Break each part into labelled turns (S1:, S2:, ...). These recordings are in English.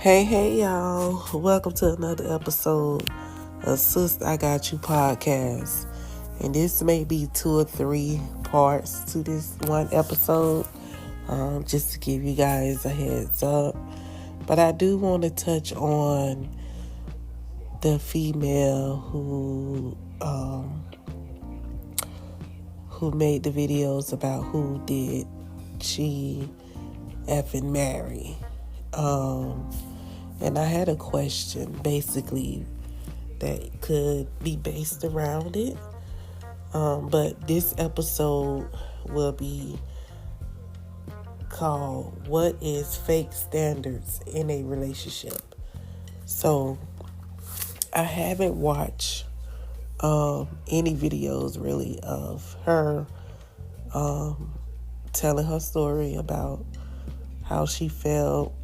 S1: Hey, y'all. Welcome to another episode of Sis I Got You podcast. And this may be 2 or 3 parts to this one episode, just to give you guys a heads up. But I do want to touch on the female who made the videos about who did she effing marry. And I had a question basically that could be based around it. But this episode will be called What is Fake Standards in a Relationship? So I haven't watched any videos really of her telling her story about how she felt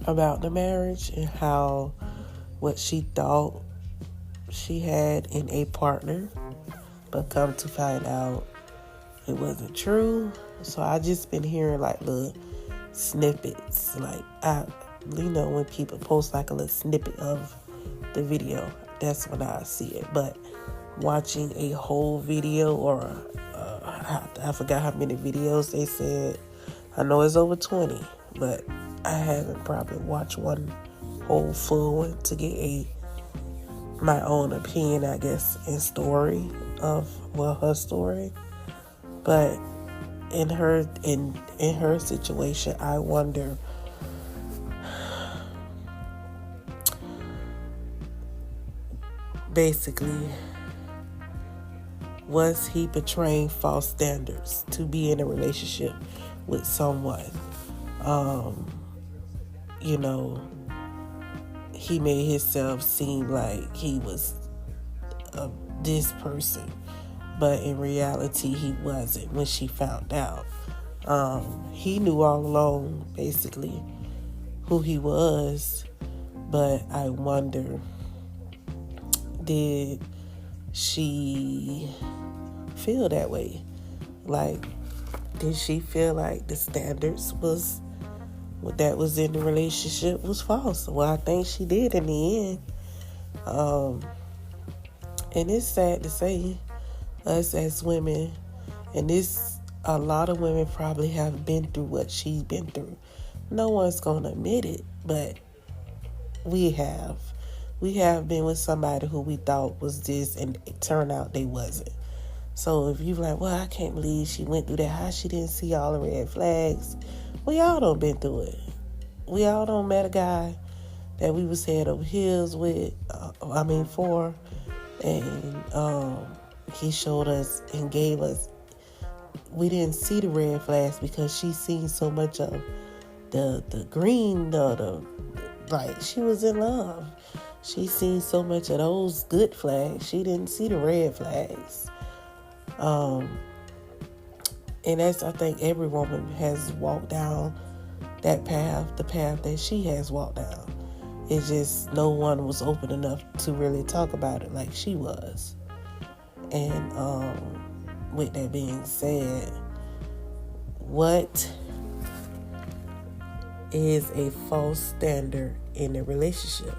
S1: about the marriage and what she thought she had in a partner, but come to find out it wasn't true. So I just been hearing like little snippets, like when people post like a little snippet of the video, that's when I see it. But watching a whole video, or I forgot how many videos they said. I know it's over 20, but I haven't probably watched one whole full one to get my own opinion, I guess, and story of her story. But in her situation, I wonder basically, was he portraying false standards to be in a relationship with someone? He made himself seem like he was this person, but in reality he wasn't. When she found out, he knew all along basically who he was. But I wonder, did she feel that way? Like, did she feel like the standards that was in the relationship was false? Well, I think she did in the end. And it's sad to say, us as women, and a lot of women probably have been through what she's been through. No one's going to admit it, but we have. We have been with somebody who we thought was this, and it turned out they wasn't. So if you're like, well, I can't believe she went through that, how she didn't see all the red flags? We all done been through it. We all done met a guy that we was head over heels for, and he showed us and gave us. We didn't see the red flags because she seen so much of the green, like she was in love. She seen so much of those good flags. She didn't see the red flags. And that's, I think every woman has walked down that path, the path that she has walked down. It's just no one was open enough to really talk about it like she was. And with that being said, what is a false standard in a relationship?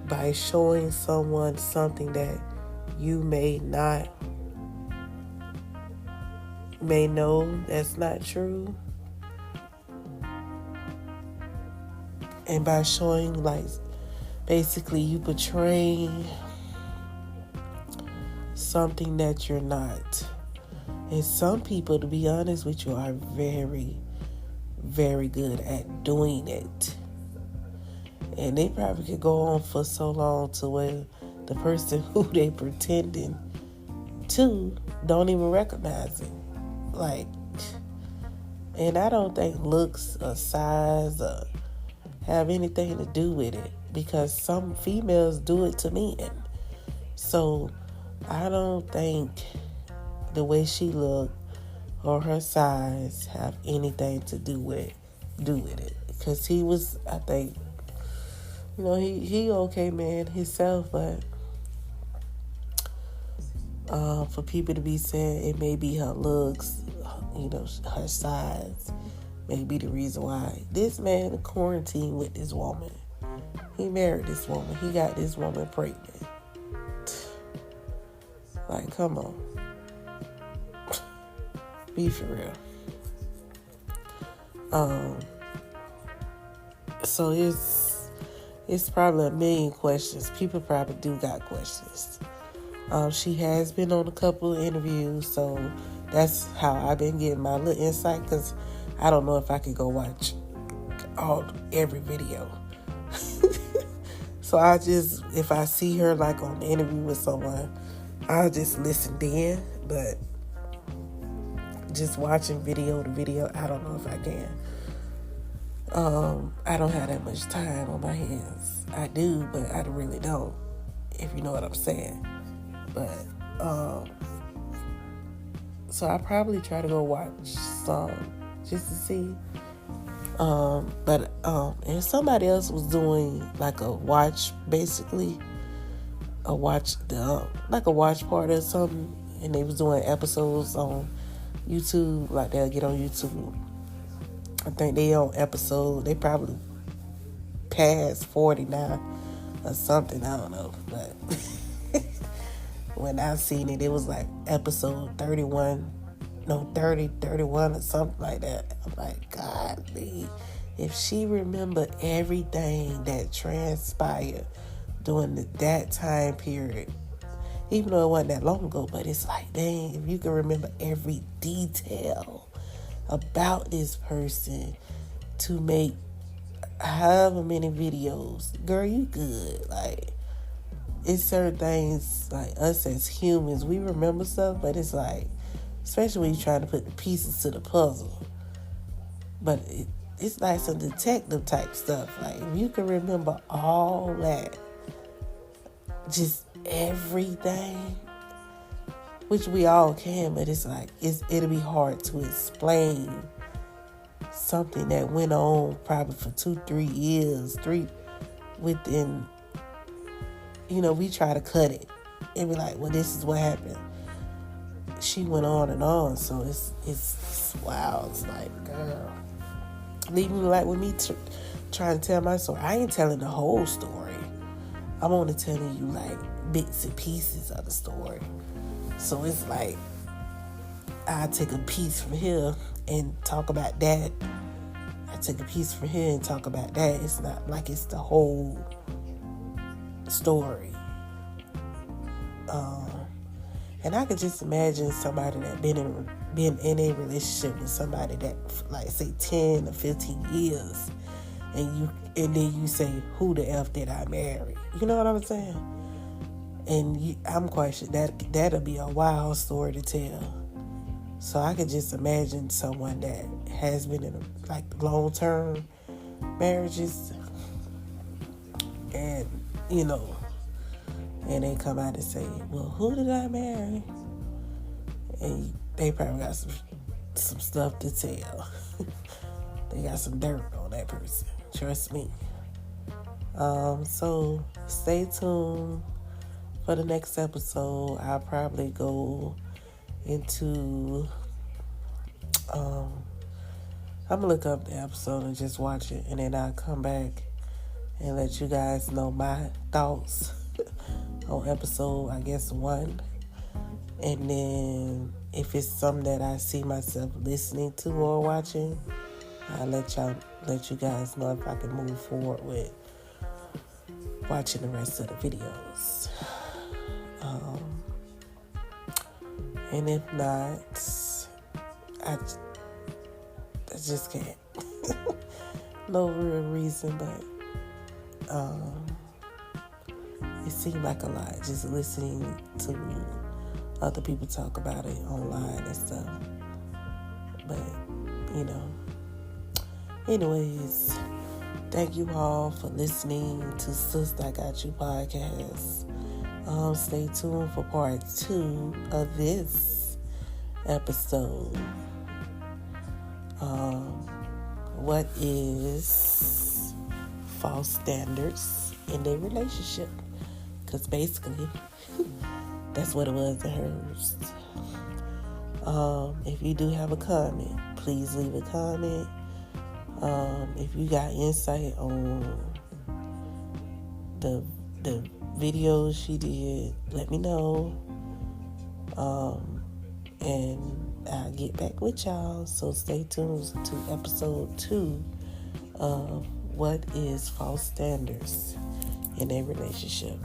S1: By showing someone something that you may know that's not true, and by showing, like, basically you portraying something that you're not. And some people, to be honest with you, are very, very good at doing it. And they probably could go on for so long to where the person who they pretending to don't even recognize it. Like, and I don't think looks or size or have anything to do with it, because some females do it to men. So I don't think the way she looked or her size have anything to do with it. Because he was, I think, he okay man himself, but for people to be saying it may be her looks, her size, may be the reason why this man quarantined with this woman. He married this woman. He got this woman pregnant. Like, come on. Be for real. So it's probably a million questions. People probably do got questions. She has been on a couple of interviews, so that's how I've been getting my little insight, because I don't know if I could go watch every video. So if I see her like on the interview with someone, I'll just listen then. But just watching video to video, I don't know if I can. I don't have that much time on my hands. I do, but I really don't, if you know what I'm saying. But, so I probably try to go watch some just to see. And somebody else was doing like a watch, basically, like a watch party or something. And they was doing episodes on YouTube, like they'll get on YouTube. I think they on episode, they probably past 40 now or something, I don't know. But when I seen it, it was like episode 30, 31 or something like that. I'm like, God, if she remembered everything that transpired during that time period, even though it wasn't that long ago, but it's like, dang, if you can remember every detail about this person to make however many videos, girl, you good. Like, it's certain things, like us as humans, we remember stuff, but it's like, especially when you're trying to put the pieces to the puzzle. But it's like some detective type stuff. Like, if you can remember all that, just everything, which we all can, but it's like, it'll be hard to explain something that went on probably for 2-3 years, within, we try to cut it and be like, well, this is what happened. She went on and on, so it's wow. It's like, girl, even like with me trying to tell my story, I ain't telling the whole story. I'm only telling you like bits and pieces of the story. So it's like, I take a piece from here and talk about that. I take a piece from here and talk about that. It's not like it's the whole story. And I could just imagine somebody that been in a relationship with somebody that, like, say 10 or 15 years, and then you say, who the F did I marry? You know what I'm saying? And I'm quite sure that'll be a wild story to tell. So I could just imagine someone that has been in long-term marriages, and and they come out and say, well, who did I marry? And they probably got some stuff to tell. They got some dirt on that person. Trust me. So stay tuned for the next episode. I'll probably go into... I'm going to look up the episode and just watch it. And then I'll come back and let you guys know my thoughts on episode, I guess, 1. And then if it's something that I see myself listening to or watching, I'll let you guys know if I can move forward with watching the rest of the videos. And if not, I just can't. No real reason, but it seemed like a lot just listening to other people talk about it online and stuff. But, anyways, thank you all for listening to Sis I Got You podcast. Stay tuned for part 2 of this episode. What is false standards in a relationship? Because basically, that's what it was to hers. If you do have a comment, please leave a comment. If you got insight on the videos she did, let me know. And I'll get back with y'all. So stay tuned to episode 2 of What is False Standards in a Relationship.